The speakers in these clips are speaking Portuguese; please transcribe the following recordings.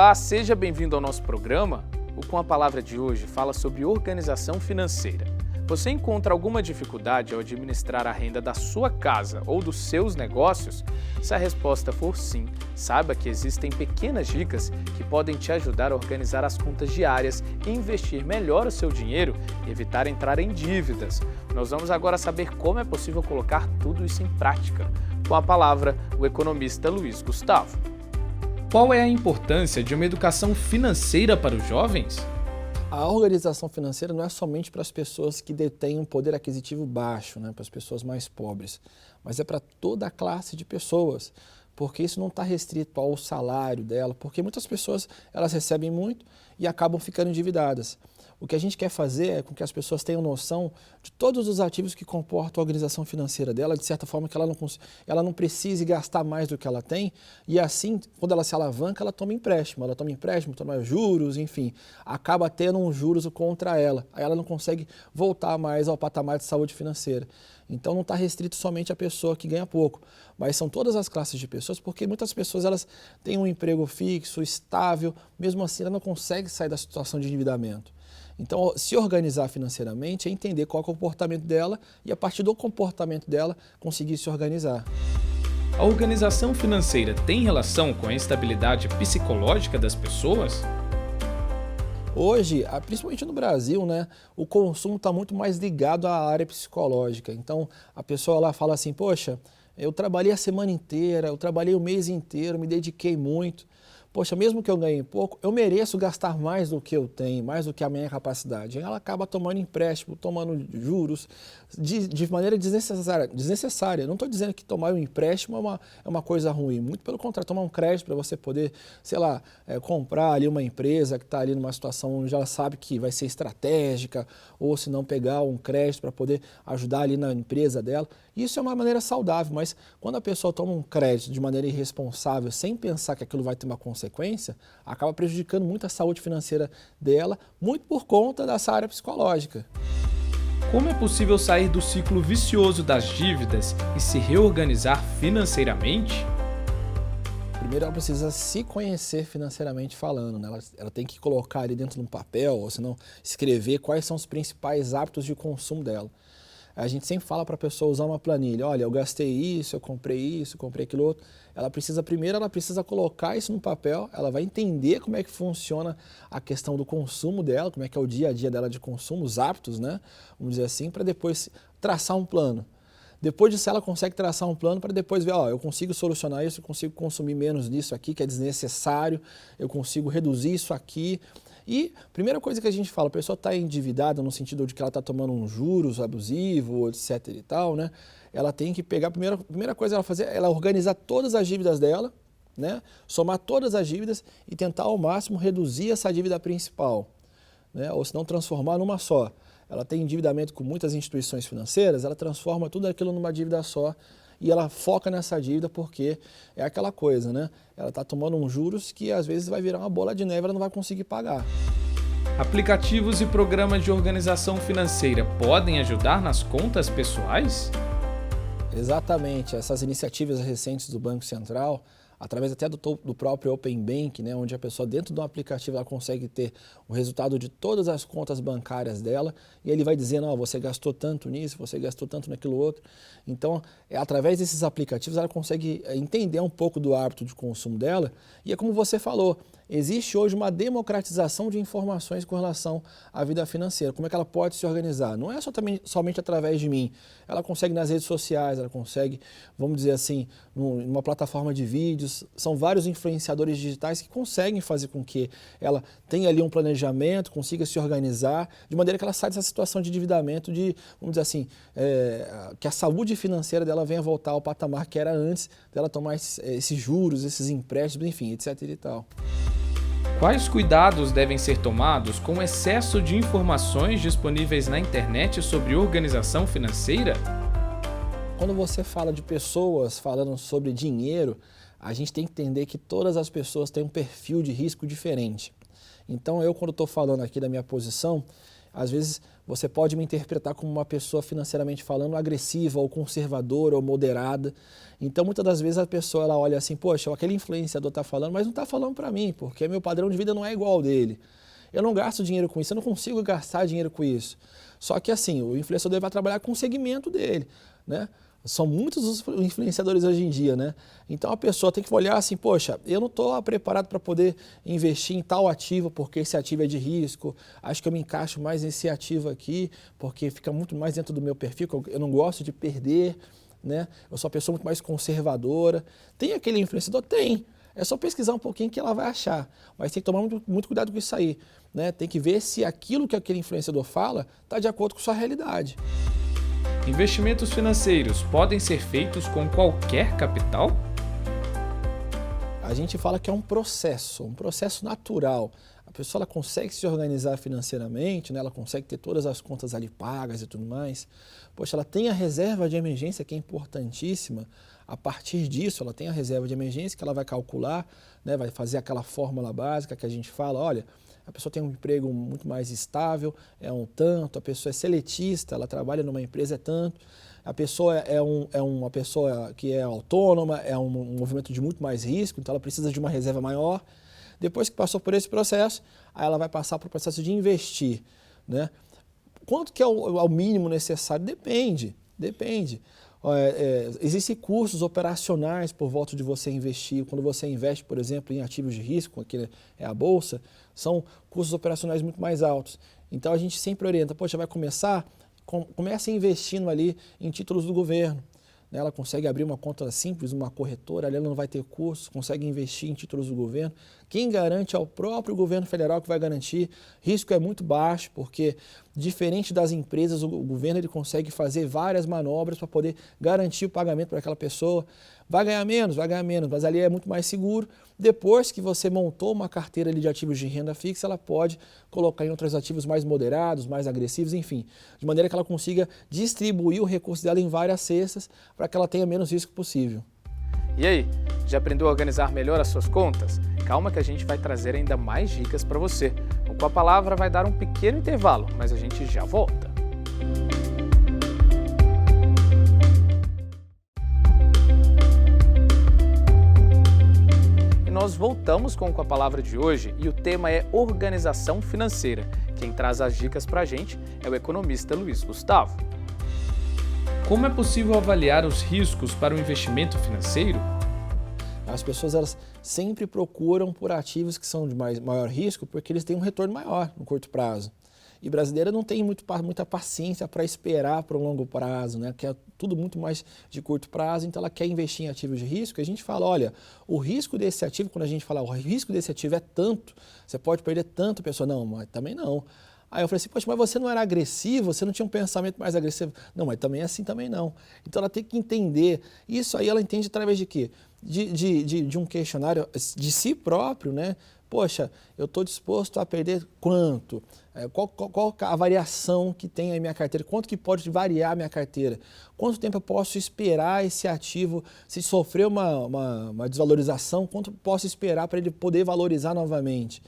Olá, seja bem-vindo ao nosso programa. O Com a Palavra de hoje fala sobre organização financeira. Você encontra alguma dificuldade ao administrar a renda da sua casa ou dos seus negócios? Se a resposta for sim, saiba que existem pequenas dicas que podem te ajudar a organizar as contas diárias e investir melhor o seu dinheiro e evitar entrar em dívidas. Nós vamos agora saber como é possível colocar tudo isso em prática. Com a palavra, o economista Luiz Gustavo. Qual é a importância de uma educação financeira para os jovens? A organização financeira não é somente para as pessoas que detêm um poder aquisitivo baixo, para as pessoas mais pobres, mas é para toda a classe de pessoas, porque isso não está restrito ao salário dela, porque muitas pessoas elas recebem muito e acabam ficando endividadas. O que a gente quer fazer é com que as pessoas tenham noção de todos os ativos que comportam a organização financeira dela, de certa forma que ela não precise gastar mais do que ela tem, e assim, quando ela se alavanca, ela toma empréstimo, toma juros, enfim, acaba tendo um juros contra ela, aí ela não consegue voltar mais ao patamar de saúde financeira. Então não está restrito somente à pessoa que ganha pouco, mas são todas as classes de pessoas, porque muitas pessoas elas têm um emprego fixo, estável, mesmo assim ela não consegue sair da situação de endividamento. Então, se organizar financeiramente é entender qual é o comportamento dela e, a partir do comportamento dela, conseguir se organizar. A organização financeira tem relação com a estabilidade psicológica das pessoas? Hoje, principalmente no Brasil, o consumo está muito mais ligado à área psicológica. Então, a pessoa lá fala assim, poxa, eu trabalhei a semana inteira, eu trabalhei o mês inteiro, me dediquei muito. Poxa, mesmo que eu ganhe pouco, eu mereço gastar mais do que eu tenho, mais do que a minha capacidade. Ela acaba tomando empréstimo, tomando juros, de maneira desnecessária. Não estou dizendo que tomar um empréstimo é uma coisa ruim, muito pelo contrário, tomar um crédito para você poder, comprar ali uma empresa que está ali numa situação onde ela sabe que vai ser estratégica, ou se não pegar um crédito para poder ajudar ali na empresa dela. Isso é uma maneira saudável, mas quando a pessoa toma um crédito de maneira irresponsável, sem pensar que aquilo vai ter uma consequência, acaba prejudicando muito a saúde financeira dela, muito por conta dessa área psicológica. Como é possível sair do ciclo vicioso das dívidas e se reorganizar financeiramente? Primeiro ela precisa se conhecer financeiramente falando, Ela tem que colocar ali dentro de um papel, ou se não, escrever quais são os principais hábitos de consumo dela. A gente sempre fala para a pessoa usar uma planilha, olha, eu gastei isso, eu comprei aquilo outro. Ela precisa colocar isso no papel, ela vai entender como é que funciona a questão do consumo dela, como é que é o dia a dia dela de consumo, os hábitos, vamos dizer assim, para depois traçar um plano. Depois disso ela consegue traçar um plano para depois ver, eu consigo solucionar isso, eu consigo consumir menos disso aqui, que é desnecessário, eu consigo reduzir isso aqui. E primeira coisa que a gente fala, a pessoa está endividada no sentido de que ela está tomando um juros abusivo, etc e tal, Ela tem que pegar, a primeira coisa ela organizar todas as dívidas dela, somar todas as dívidas e tentar ao máximo reduzir essa dívida principal, ou se não transformar numa só. Ela tem endividamento com muitas instituições financeiras, ela transforma tudo aquilo numa dívida só e ela foca nessa dívida porque é aquela coisa, Ela está tomando uns juros que às vezes vai virar uma bola de neve e ela não vai conseguir pagar. Aplicativos e programas de organização financeira podem ajudar nas contas pessoais? Exatamente, essas iniciativas recentes do Banco Central, através até do próprio Open Bank, onde a pessoa dentro do aplicativo ela consegue ter o resultado de todas as contas bancárias dela e ele vai dizendo, você gastou tanto nisso, você gastou tanto naquilo outro. Então, através desses aplicativos ela consegue entender um pouco do hábito de consumo dela e é como você falou, existe hoje uma democratização de informações com relação à vida financeira, como é que ela pode se organizar. Não é somente através de mim, ela consegue nas redes sociais, ela consegue, vamos dizer assim, numa plataforma de vídeos, são vários influenciadores digitais que conseguem fazer com que ela tenha ali um planejamento, consiga se organizar, de maneira que ela saia dessa situação de endividamento, vamos dizer assim, que a saúde financeira dela venha voltar ao patamar que era antes dela tomar esses juros, esses empréstimos, enfim, etc e tal. Quais cuidados devem ser tomados com o excesso de informações disponíveis na internet sobre organização financeira? Quando você fala de pessoas falando sobre dinheiro, a gente tem que entender que todas as pessoas têm um perfil de risco diferente. Então, quando estou falando aqui da minha posição, Às vezes você pode me interpretar como uma pessoa financeiramente falando agressiva ou conservadora ou moderada. Então muitas das vezes a pessoa ela olha assim, poxa, aquele influenciador está falando, mas não está falando para mim, porque meu padrão de vida não é igual ao dele. Eu não gasto dinheiro com isso, eu não consigo gastar dinheiro com isso. Só que assim, o influenciador vai trabalhar com o segmento dele, né? São muitos os influenciadores hoje em dia, né? Então a pessoa tem que olhar assim, poxa, eu não estou preparado para poder investir em tal ativo porque esse ativo é de risco, acho que eu me encaixo mais nesse ativo aqui porque fica muito mais dentro do meu perfil, eu não gosto de perder, né? Eu sou uma pessoa muito mais conservadora. Tem aquele influenciador? Tem. É só pesquisar um pouquinho que ela vai achar, mas tem que tomar muito cuidado com isso aí, né? Tem que ver se aquilo que aquele influenciador fala está de acordo com sua realidade. Investimentos financeiros podem ser feitos com qualquer capital? A gente fala que é um processo natural. A pessoa ela consegue se organizar financeiramente, né? Ela consegue ter todas as contas ali pagas e tudo mais. Poxa, ela tem a reserva de emergência que é importantíssima. A partir disso, ela tem a reserva de emergência que ela vai calcular, né? Vai fazer aquela fórmula básica que a gente fala, olha, a pessoa tem um emprego muito mais estável, é um tanto, a pessoa é seletista, ela trabalha numa empresa é tanto, a pessoa é uma pessoa que é autônoma, é um movimento de muito mais risco, então ela precisa de uma reserva maior. Depois que passou por esse processo, aí ela vai passar para o processo de investir, né? Quanto que é o mínimo necessário? Depende. Existem cursos operacionais por volta de você investir. Quando você investe, por exemplo, em ativos de risco, que é a bolsa, são custos operacionais muito mais altos. Então a gente sempre orienta, poxa, vai começar, comece investindo ali em títulos do governo. Ela consegue abrir uma conta simples, uma corretora, ali ela não vai ter custos, consegue investir em títulos do governo. Quem garante é o próprio governo federal que vai garantir. Risco é muito baixo, porque diferente das empresas, o governo ele consegue fazer várias manobras para poder garantir o pagamento para aquela pessoa. Vai ganhar menos, mas ali é muito mais seguro. Depois que você montou uma carteira ali de ativos de renda fixa, ela pode colocar em outros ativos mais moderados, mais agressivos, enfim, de maneira que ela consiga distribuir o recurso dela em várias cestas para que ela tenha menos risco possível. E aí, já aprendeu a organizar melhor as suas contas? Calma que a gente vai trazer ainda mais dicas para você. O Com a Palavra vai dar um pequeno intervalo, mas a gente já volta. Nós voltamos com a Palavra de hoje e o tema é organização financeira. Quem traz as dicas para a gente é o economista Luiz Gustavo. Como é possível avaliar os riscos para o investimento financeiro? As pessoas elas sempre procuram por ativos que são de maior risco porque eles têm um retorno maior no curto prazo. E brasileira não tem muita paciência para esperar para um longo prazo, né? Quer tudo muito mais de curto prazo, então ela quer investir em ativos de risco. E a gente fala, olha, o risco desse ativo, quando a gente fala o risco desse ativo é tanto, você pode perder tanto, a pessoa, não, mas também não. Aí eu falei assim, poxa, mas você não era agressivo, você não tinha um pensamento mais agressivo? Não, mas também é assim, também não. Então ela tem que entender, isso aí ela entende através de quê? De um questionário de si próprio, né? Poxa, eu estou disposto a perder quanto? Qual a variação que tem a minha carteira? Quanto que pode variar a minha carteira? Quanto tempo eu posso esperar esse ativo, se sofrer uma desvalorização, quanto posso esperar para ele poder valorizar novamente?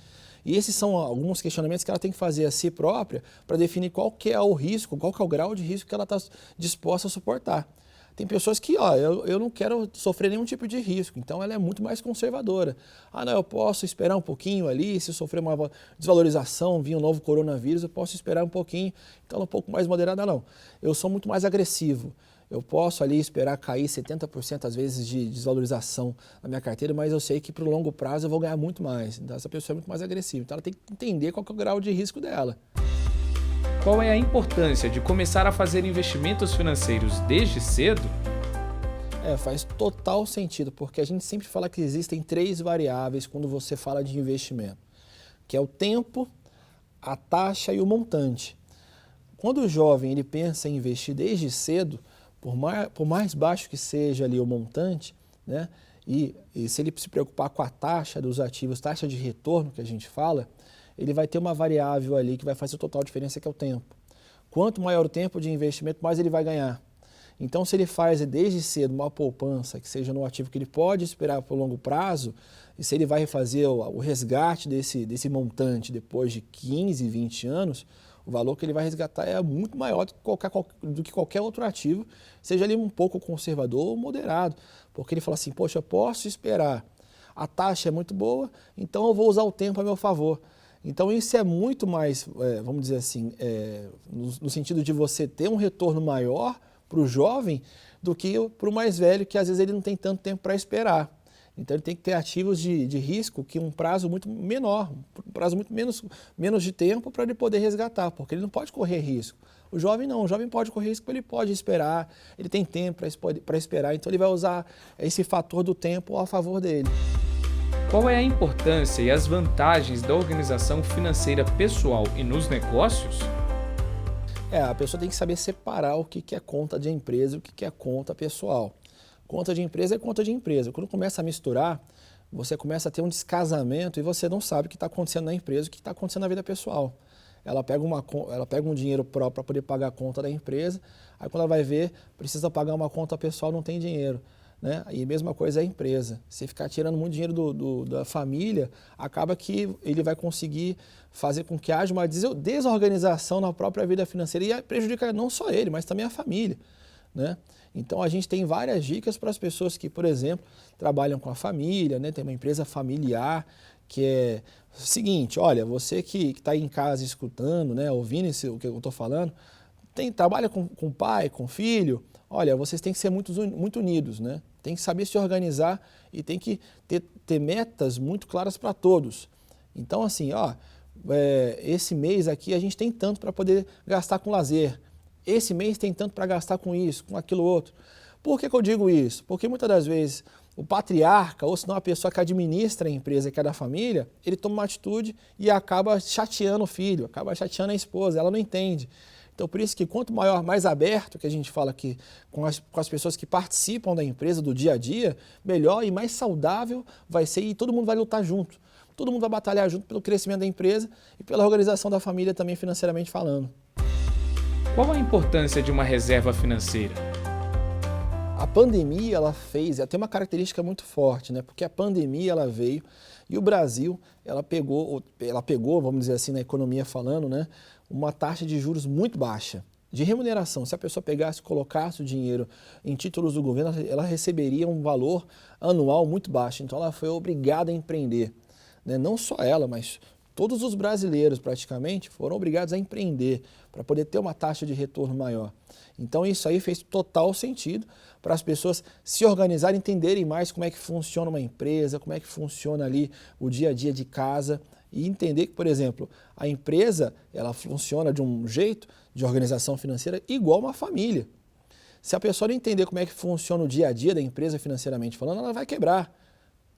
E esses são alguns questionamentos que ela tem que fazer a si própria para definir qual que é o risco, qual que é o grau de risco que ela está disposta a suportar. Tem pessoas que, eu não quero sofrer nenhum tipo de risco, então ela é muito mais conservadora. Não, eu posso esperar um pouquinho ali, se sofrer uma desvalorização, vir um novo coronavírus, eu posso esperar um pouquinho, então ela é um pouco mais moderada, não. Eu sou muito mais agressivo. Eu posso ali esperar cair 70% às vezes de desvalorização na minha carteira, mas eu sei que para o longo prazo eu vou ganhar muito mais. Então essa pessoa é muito mais agressiva, então ela tem que entender qual que é o grau de risco dela. Qual é a importância de começar a fazer investimentos financeiros desde cedo? Faz total sentido, porque a gente sempre fala que existem 3 variáveis quando você fala de investimento, que é o tempo, a taxa e o montante. Quando o jovem ele pensa em investir desde cedo, por mais baixo que seja ali o montante, né, e se ele se preocupar com a taxa dos ativos, taxa de retorno que a gente fala, ele vai ter uma variável ali que vai fazer total diferença, que é o tempo. Quanto maior o tempo de investimento, mais ele vai ganhar. Então, se ele faz desde cedo uma poupança, que seja no ativo que ele pode esperar por longo prazo, e se ele vai fazer o resgate desse montante depois de 15, 20 anos, O valor que ele vai resgatar é muito maior do que qualquer outro ativo, seja ele um pouco conservador ou moderado, porque ele fala assim, poxa, eu posso esperar, a taxa é muito boa, então eu vou usar o tempo a meu favor. Então isso é muito mais, vamos dizer assim, no sentido de você ter um retorno maior para o jovem do que para o mais velho, que às vezes ele não tem tanto tempo para esperar. Então ele tem que ter ativos de risco que um prazo muito menor, um prazo muito menos de tempo para ele poder resgatar, porque ele não pode correr risco. O jovem não, o jovem pode correr risco porque ele pode esperar, ele tem tempo para esperar, então ele vai usar esse fator do tempo a favor dele. Qual é a importância e as vantagens da organização financeira pessoal e nos negócios? A pessoa tem que saber separar o que é conta de empresa e o que é conta pessoal. Conta de empresa é conta de empresa. Quando começa a misturar, você começa a ter um descasamento e você não sabe o que está acontecendo na empresa, o que está acontecendo na vida pessoal. Ela pega um dinheiro próprio para poder pagar a conta da empresa, aí quando ela vai ver, precisa pagar uma conta pessoal, não tem dinheiro. Né? E a mesma coisa é a empresa. Se ficar tirando muito dinheiro da família, acaba que ele vai conseguir fazer com que haja uma desorganização na própria vida financeira e prejudica não só ele, mas também a família. Né? Então a gente tem várias dicas para as pessoas que, por exemplo, trabalham com a família, né? Tem uma empresa familiar que é o seguinte, olha, você que está em casa escutando, né, ouvindo o que eu estou falando, trabalha com o pai, com o filho, olha, vocês têm que ser muito unidos, né? Tem que saber se organizar e tem que ter metas muito claras para todos. Então assim, esse mês aqui a gente tem tanto para poder gastar com lazer. Esse mês tem tanto para gastar com isso, com aquilo outro. Por que eu digo isso? Porque muitas das vezes o patriarca, ou senão a pessoa que administra a empresa, que é da família, ele toma uma atitude e acaba chateando o filho, acaba chateando a esposa, ela não entende. Então por isso que quanto maior, mais aberto, que a gente fala aqui, com as pessoas que participam da empresa, do dia a dia, melhor e mais saudável vai ser e todo mundo vai lutar junto. Todo mundo vai batalhar junto pelo crescimento da empresa e pela organização da família também financeiramente falando. Qual a importância de uma reserva financeira? A pandemia, ela tem uma característica muito forte, né? Porque a pandemia, ela veio e o Brasil, ela pegou, vamos dizer assim, na economia falando, né? Uma taxa de juros muito baixa, de remuneração. Se a pessoa pegasse e colocasse o dinheiro em títulos do governo, ela receberia um valor anual muito baixo. Então ela foi obrigada a empreender, né? Não só ela, mas todos os brasileiros praticamente foram obrigados a empreender para poder ter uma taxa de retorno maior. Então isso aí fez total sentido para as pessoas se organizarem, entenderem mais como é que funciona uma empresa, como é que funciona ali o dia a dia de casa e entender que, por exemplo, a empresa ela funciona de um jeito de organização financeira igual uma família. Se a pessoa não entender como é que funciona o dia a dia da empresa financeiramente falando, ela vai quebrar.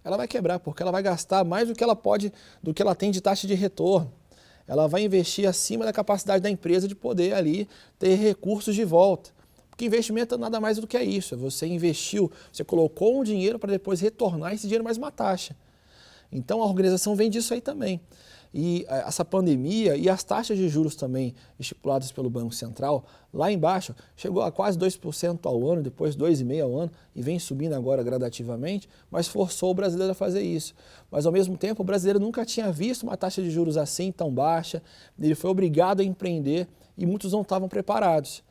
Ela vai quebrar porque ela vai gastar mais do que ela pode, do que ela tem de taxa de retorno. Ela vai investir acima da capacidade da empresa de poder ali ter recursos de volta. Porque investimento é nada mais do que isso. Você investiu, você colocou um dinheiro para depois retornar esse dinheiro mais uma taxa. Então a organização vem disso aí também. E essa pandemia e as taxas de juros também estipuladas pelo Banco Central, lá embaixo, chegou a quase 2% ao ano, depois 2,5% ao ano, e vem subindo agora gradativamente, mas forçou o brasileiro a fazer isso. Mas ao mesmo tempo, o brasileiro nunca tinha visto uma taxa de juros assim tão baixa, ele foi obrigado a empreender e muitos não estavam preparados.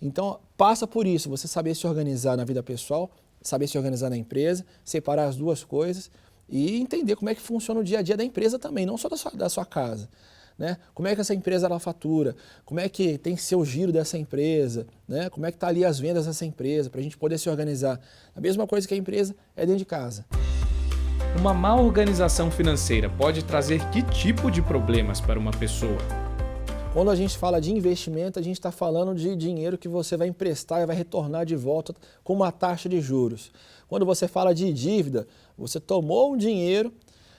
Então passa por isso, você saber se organizar na vida pessoal, saber se organizar na empresa, separar as duas coisas, e entender como é que funciona o dia a dia da empresa também, não só da sua casa. Né? Como é que essa empresa ela fatura, como é que tem que ser o giro dessa empresa, né? Como é que está ali as vendas dessa empresa, para a gente poder se organizar. A mesma coisa que a empresa é dentro de casa. Uma má organização financeira pode trazer que tipo de problemas para uma pessoa? Quando a gente fala de investimento, a gente está falando de dinheiro que você vai emprestar e vai retornar de volta com uma taxa de juros. Quando você fala de dívida, você tomou um dinheiro,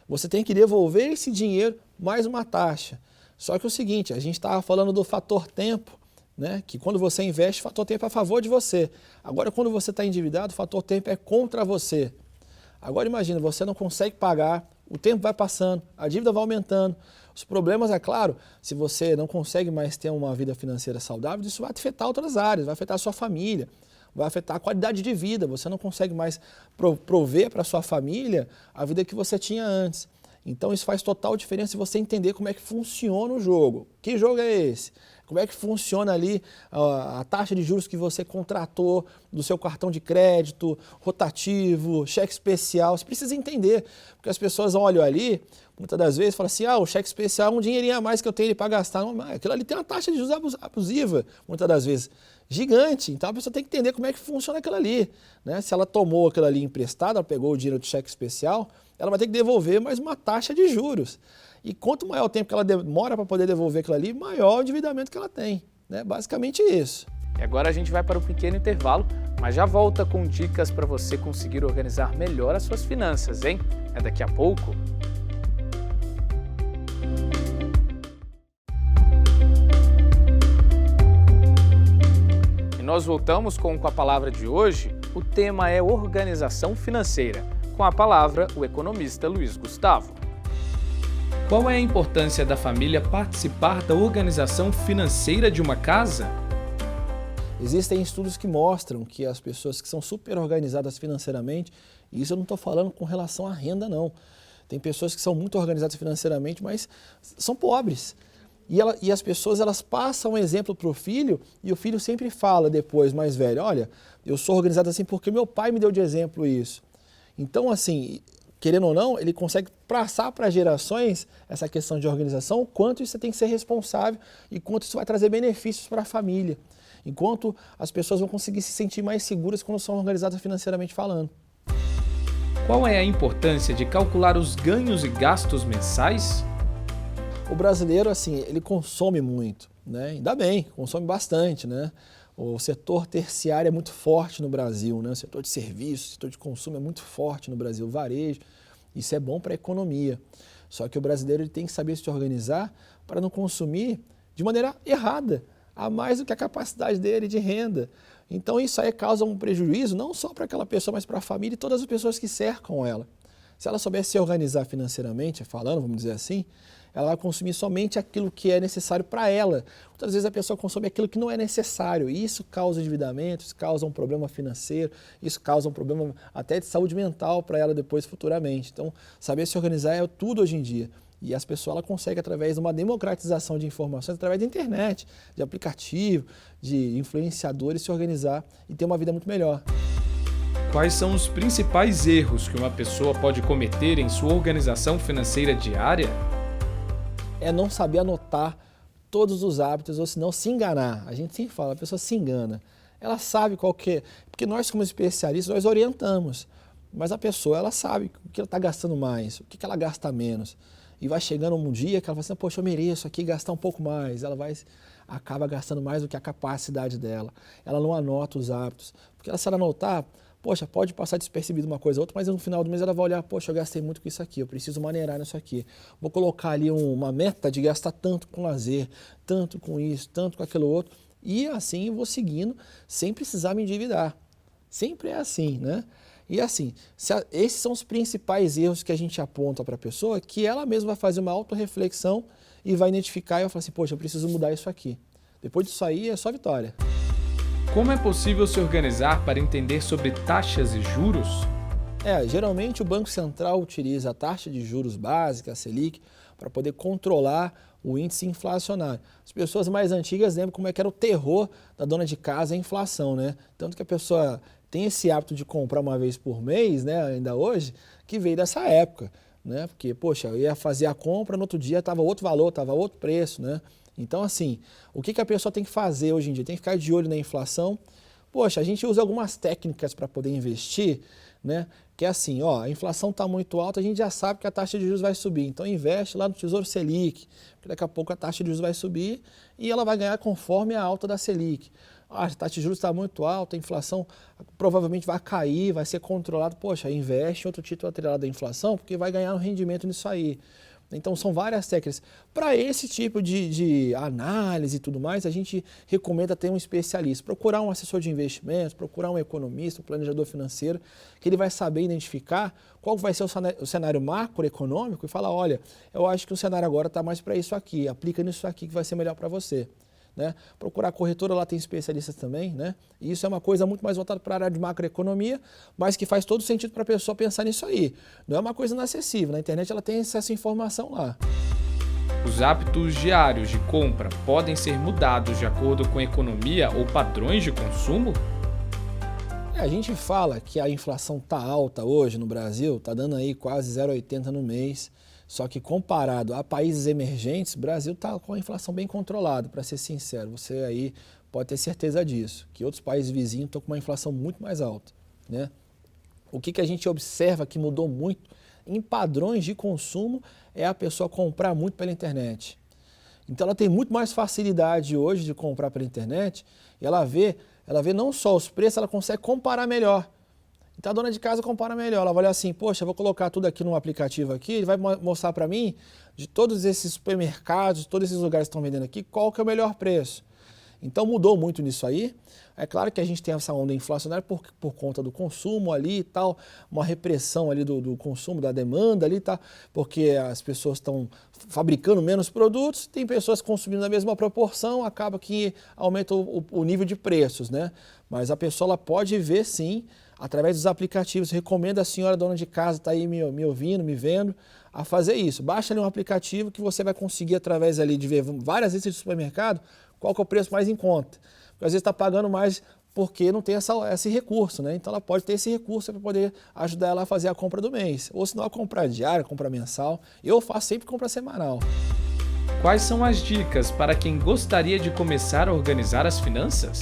você tem que devolver esse dinheiro mais uma taxa. Só que é o seguinte, a gente estava falando do fator tempo, né? Que quando você investe, o fator tempo é a favor de você. Agora, quando você está endividado, o fator tempo é contra você. Agora imagina, você não consegue pagar, o tempo vai passando, a dívida vai aumentando. Os problemas, é claro, se você não consegue mais ter uma vida financeira saudável, isso vai afetar outras áreas, vai afetar a sua família, vai afetar a qualidade de vida. Você não consegue mais prover para a sua família a vida que você tinha antes. Então isso faz total diferença se você entender como é que funciona o jogo. Que jogo é esse? Como é que funciona ali a taxa de juros que você contratou do seu cartão de crédito, rotativo, cheque especial. Você precisa entender, porque as pessoas olham ali, muitas das vezes, falam assim, o cheque especial é um dinheirinho a mais que eu tenho para gastar. Não, mas aquilo ali tem uma taxa de juros abusiva, muitas das vezes, gigante. Então a pessoa tem que entender como é que funciona aquilo ali, né? Se ela tomou aquilo ali emprestado, ela pegou o dinheiro do cheque especial, ela vai ter que devolver mais uma taxa de juros. E quanto maior o tempo que ela demora para poder devolver aquilo ali, maior o endividamento que ela tem, né? Basicamente isso. E agora a gente vai para um pequeno intervalo, mas já volta com dicas para você conseguir organizar melhor as suas finanças, hein? É daqui a pouco. E nós voltamos com a palavra de hoje. O tema é organização financeira. Com a palavra, o economista Luiz Gustavo. Qual é a importância da família participar da organização financeira de uma casa? Existem estudos que mostram que as pessoas que são super organizadas financeiramente, e isso eu não estou falando com relação à renda, não. Tem pessoas que são muito organizadas financeiramente, mas são pobres. E as pessoas elas passam um exemplo para o filho, e o filho sempre fala depois, mais velho, olha, eu sou organizado assim porque meu pai me deu de exemplo isso. Então, assim, querendo ou não, ele consegue passar para gerações essa questão de organização, o quanto isso tem que ser responsável e quanto isso vai trazer benefícios para a família. Enquanto as pessoas vão conseguir se sentir mais seguras quando são organizadas financeiramente falando. Qual é a importância de calcular os ganhos e gastos mensais? O brasileiro, assim, ele consome muito, né? Ainda bem, consome bastante, né? O setor terciário é muito forte no Brasil, né? O setor de serviços, o setor de consumo é muito forte no Brasil, o varejo. Isso é bom para a economia. Só que o brasileiro ele tem que saber se organizar para não consumir de maneira errada, a mais do que a capacidade dele de renda. Então isso aí causa um prejuízo não só para aquela pessoa, mas para a família e todas as pessoas que cercam ela. Se ela souber se organizar financeiramente, falando, vamos dizer assim, ela vai consumir somente aquilo que é necessário para ela. Muitas vezes a pessoa consome aquilo que não é necessário e isso causa endividamento, isso causa um problema financeiro, isso causa um problema até de saúde mental para ela depois futuramente. Então, saber se organizar é tudo hoje em dia. E as pessoas ela conseguem, através de uma democratização de informações, através da internet, de aplicativo, de influenciadores, se organizar e ter uma vida muito melhor. Quais são os principais erros que uma pessoa pode cometer em sua organização financeira diária? É não saber anotar todos os hábitos, ou senão se enganar. A gente sempre fala, a pessoa se engana. Ela sabe qual que é, porque nós como especialistas, nós orientamos, mas a pessoa, ela sabe o que ela está gastando mais, o que ela gasta menos. E vai chegando um dia que ela fala assim, poxa, eu mereço aqui gastar um pouco mais. Ela acaba gastando mais do que a capacidade dela. Ela não anota os hábitos, porque se ela anotar, poxa, pode passar despercebido uma coisa ou outra, mas no final do mês ela vai olhar, poxa, eu gastei muito com isso aqui, eu preciso maneirar nisso aqui. Vou colocar ali uma meta de gastar tanto com lazer, tanto com isso, tanto com aquilo outro, e assim eu vou seguindo sem precisar me endividar. Sempre é assim, né? E assim, esses são os principais erros que a gente aponta para a pessoa, que ela mesma vai fazer uma autorreflexão e vai identificar e vai falar assim, poxa, eu preciso mudar isso aqui. Depois disso aí é só vitória. Como é possível se organizar para entender sobre taxas e juros? Geralmente o Banco Central utiliza a taxa de juros básica, a Selic, para poder controlar o índice inflacionário. As pessoas mais antigas lembram como é que era o terror da dona de casa a inflação, né? Tanto que a pessoa tem esse hábito de comprar uma vez por mês, né, ainda hoje, que veio dessa época, né? Porque, poxa, eu ia fazer a compra, no outro dia estava outro valor, estava outro preço, né? Então, assim, o que a pessoa tem que fazer hoje em dia? Tem que ficar de olho na inflação. Poxa, a gente usa algumas técnicas para poder investir, né? Que é assim, a inflação está muito alta, a gente já sabe que a taxa de juros vai subir. Então, investe lá no Tesouro Selic, porque daqui a pouco a taxa de juros vai subir e ela vai ganhar conforme a alta da Selic. A taxa de juros está muito alta, a inflação provavelmente vai cair, vai ser controlado. Poxa, investe em outro título atrelado à inflação, porque vai ganhar um rendimento nisso aí. Então, são várias técnicas. Para esse tipo de análise e tudo mais, a gente recomenda ter um especialista. Procurar um assessor de investimentos, procurar um economista, um planejador financeiro, que ele vai saber identificar qual vai ser o cenário macroeconômico e falar, olha, eu acho que o cenário agora está mais para isso aqui, aplica nisso aqui que vai ser melhor para você. né? Procurar corretora, lá tem especialistas também, né? E isso é uma coisa muito mais voltada para a área de macroeconomia, mas que faz todo sentido para a pessoa pensar nisso aí. Não é uma coisa inacessível, na internet ela tem acesso à informação lá. Os hábitos diários de compra podem ser mudados de acordo com a economia ou padrões de consumo? A gente fala que a inflação está alta hoje no Brasil, está dando aí quase 0,80 no mês, só que comparado a países emergentes, o Brasil está com a inflação bem controlada, para ser sincero. Você aí pode ter certeza disso, que outros países vizinhos estão com uma inflação muito mais alta, né? O que a gente observa que mudou muito em padrões de consumo é a pessoa comprar muito pela internet. Então ela tem muito mais facilidade hoje de comprar pela internet e ela vê não só os preços, ela consegue comparar melhor. Então a dona de casa compara melhor, ela vai olhar assim, poxa, eu vou colocar tudo aqui no aplicativo aqui, ele vai mostrar para mim, de todos esses supermercados, todos esses lugares que estão vendendo aqui, qual que é o melhor preço. Então mudou muito nisso aí. É claro que a gente tem essa onda inflacionária por conta do consumo ali e tal, uma repressão ali do consumo, da demanda ali, tá? Porque as pessoas estão fabricando menos produtos, tem pessoas consumindo na mesma proporção, acaba que aumenta o nível de preços, né? Mas a pessoa ela pode ver sim, através dos aplicativos. Recomendo a senhora dona de casa, está aí me ouvindo, me vendo, a fazer isso. Baixa ali um aplicativo que você vai conseguir, através ali de ver várias listas de supermercado, qual que é o preço mais em conta. Porque às vezes está pagando mais porque não tem esse recurso, né? Então ela pode ter esse recurso para poder ajudar ela a fazer a compra do mês. Ou se não, a compra diária, a compra mensal. Eu faço sempre compra semanal. Quais são as dicas para quem gostaria de começar a organizar as finanças?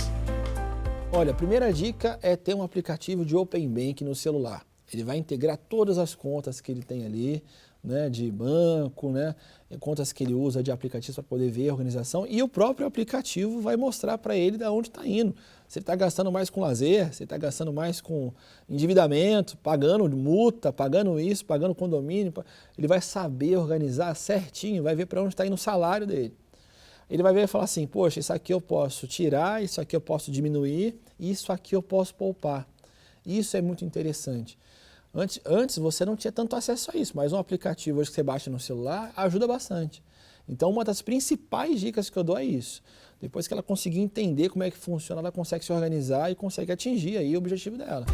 Olha, a primeira dica é ter um aplicativo de Open Bank no celular. Ele vai integrar todas as contas que ele tem ali, né, de banco, né, contas que ele usa de aplicativos para poder ver a organização, e o próprio aplicativo vai mostrar para ele de onde está indo. Se ele está gastando mais com lazer, se ele está gastando mais com endividamento, pagando multa, pagando isso, pagando condomínio, ele vai saber organizar certinho, vai ver para onde está indo o salário dele. Ele vai ver e falar assim, poxa, isso aqui eu posso tirar, isso aqui eu posso diminuir, isso aqui eu posso poupar. Isso é muito interessante. Antes você não tinha tanto acesso a isso, mas um aplicativo hoje que você baixa no celular ajuda bastante. Então uma das principais dicas que eu dou é isso. Depois que ela conseguir entender como é que funciona, ela consegue se organizar e consegue atingir aí o objetivo dela.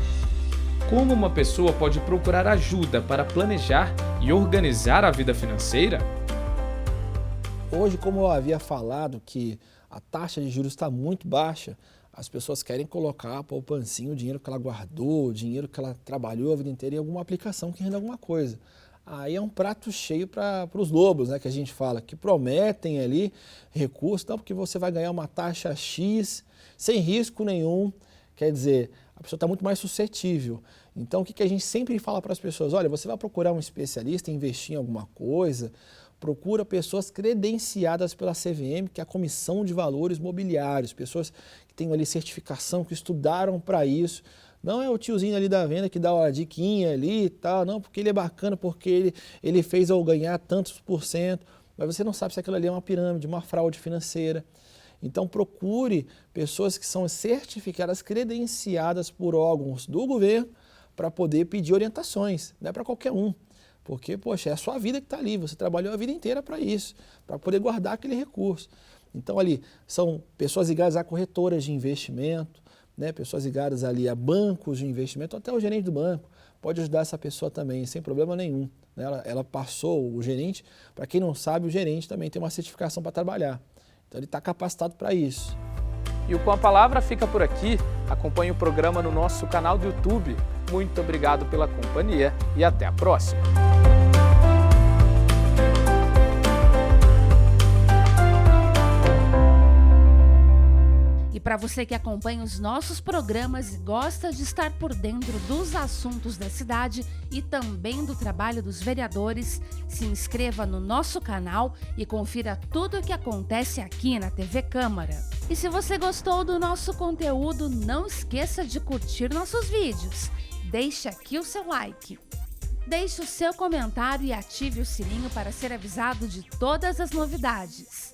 Como uma pessoa pode procurar ajuda para planejar e organizar a vida financeira? Hoje, como eu havia falado que a taxa de juros está muito baixa, as pessoas querem colocar a poupancinha, o dinheiro que ela guardou, o dinheiro que ela trabalhou a vida inteira em alguma aplicação que renda alguma coisa. Aí é um prato cheio para os lobos, né, que a gente fala, que prometem ali recursos, não, porque você vai ganhar uma taxa X sem risco nenhum. Quer dizer, a pessoa está muito mais suscetível. Então, o que a gente sempre fala para as pessoas? Olha, você vai procurar um especialista, investir em alguma coisa, procura pessoas credenciadas pela CVM, que é a Comissão de Valores Mobiliários, pessoas que têm ali certificação, que estudaram para isso. Não é o tiozinho ali da venda que dá uma diquinha ali e tal, não, porque ele é bacana, porque ele fez eu ganhar tantos por cento, mas você não sabe se aquilo ali é uma pirâmide, uma fraude financeira. Então procure pessoas que são certificadas, credenciadas por órgãos do governo para poder pedir orientações, não é para qualquer um. Porque, poxa, é a sua vida que está ali, você trabalhou a vida inteira para isso, para poder guardar aquele recurso. Então ali são pessoas ligadas a corretoras de investimento, né, pessoas ligadas ali a bancos de investimento, até o gerente do banco pode ajudar essa pessoa também, sem problema nenhum. Né? Ela passou o gerente, para quem não sabe, o gerente também tem uma certificação para trabalhar. Então ele está capacitado para isso. E o Com a Palavra fica por aqui. Acompanhe o programa no nosso canal do YouTube. Muito obrigado pela companhia e até a próxima. E para você que acompanha os nossos programas e gosta de estar por dentro dos assuntos da cidade e também do trabalho dos vereadores, se inscreva no nosso canal e confira tudo o que acontece aqui na TV Câmara. E se você gostou do nosso conteúdo, não esqueça de curtir nossos vídeos. Deixe aqui o seu like. Deixe o seu comentário e ative o sininho para ser avisado de todas as novidades.